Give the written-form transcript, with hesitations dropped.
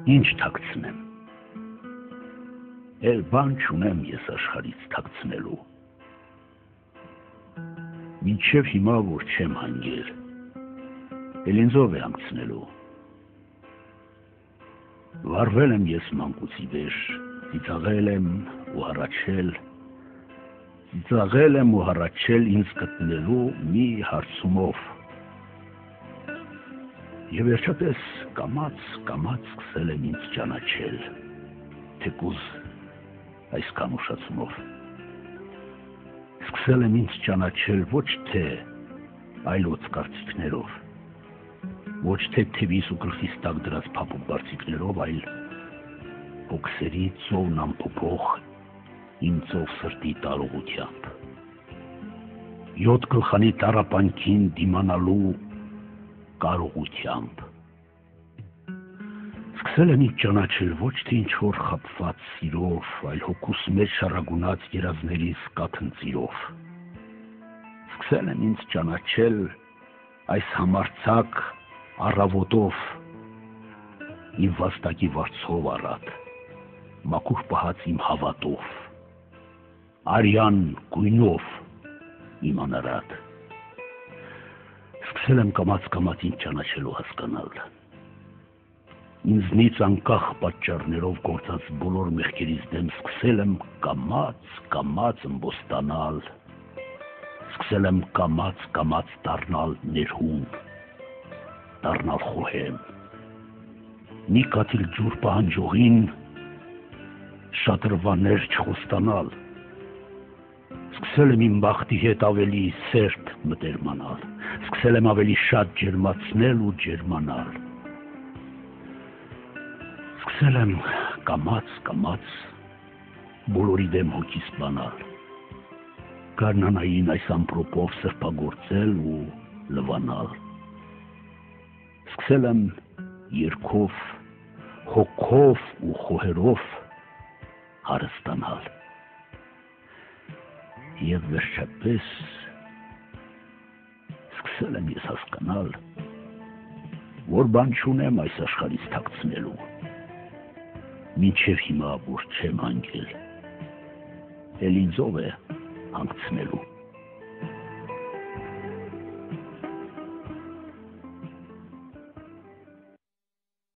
Ինչ թաքցնեմ։ Էլ բան չունեմ ես աշխարհից թաքցնելու։ Մինչև հիմա որ չեմ հանգել, էլ ինձով է հանգցնելու։ Վարվել եմ ես մանկուցի վեր, ծիծաղել եմ ու հառաչել, ինձ գտնելու մի հարցումով։ Եվ վերջապես կամաց սկսել եմ ինձ ճանաչել, թեկուզ այսքան ուշացումով։ Սկսել եմ ինձ ճանաչել ոչ թե այլոց կարծիքներով, ոչ թե թևիս ու գլխիս տակ դրած փափուկ կարծիքներով, այլ հոգսերի ծովն ամփոփող իմ ծով սրտի տարողությամբ։ 7 գլխանի տառապանքին դիմանալու կարողությամբ։ Սկսել եմ ինձ ճանաչել ոչ թե ինչ-որ խաբված սիրով, այլ հոգուս մեջ շարագունած երազներից կաթնծիրով։ Սկսել եմ ինձ ճանաչել այս համարձակ առավոտով, իմ վաստակի վարձով առատ, մաքուր պահած իմ հավատով, արյան գույնով իմ անարատ։ Սկսել եմ կամաց ինձ ճանաչելու հասկանալ։ Ինձնից անկախ պատճառներով գործած բոլոր մեղքերից դեմ սկսել եմ կամաց ըմբոստանալ։ Սկսել եմ կամաց դառնալ ներհուն, դառնալ խոհեմ։ Մի կաթիլ ջուր պահանջողին շատրվաներ չխոստանալ։ Սկսել եմ իմ բախտի հետ ավելի սերտ մտերմանալ, սկսել եմ ավելի շատ ջերմացնել ու ջերմանալ։ Սկսել եմ կամաց բոլորի դեմ հոգիս բանալ, գարնանային այս ամպրոպով սրբագործել ու լվանալ։ Սկսել եմ երգով, հոգով ու խոհերով հարստանալ։ Եվ վերջապես սկսել եմ ես հասկանալ, որ բան չունեմ այս աշխարհից թաքցնելու, մինչև հիմա որ չեմ հանգել, էլ ինձով է հանգցնելու։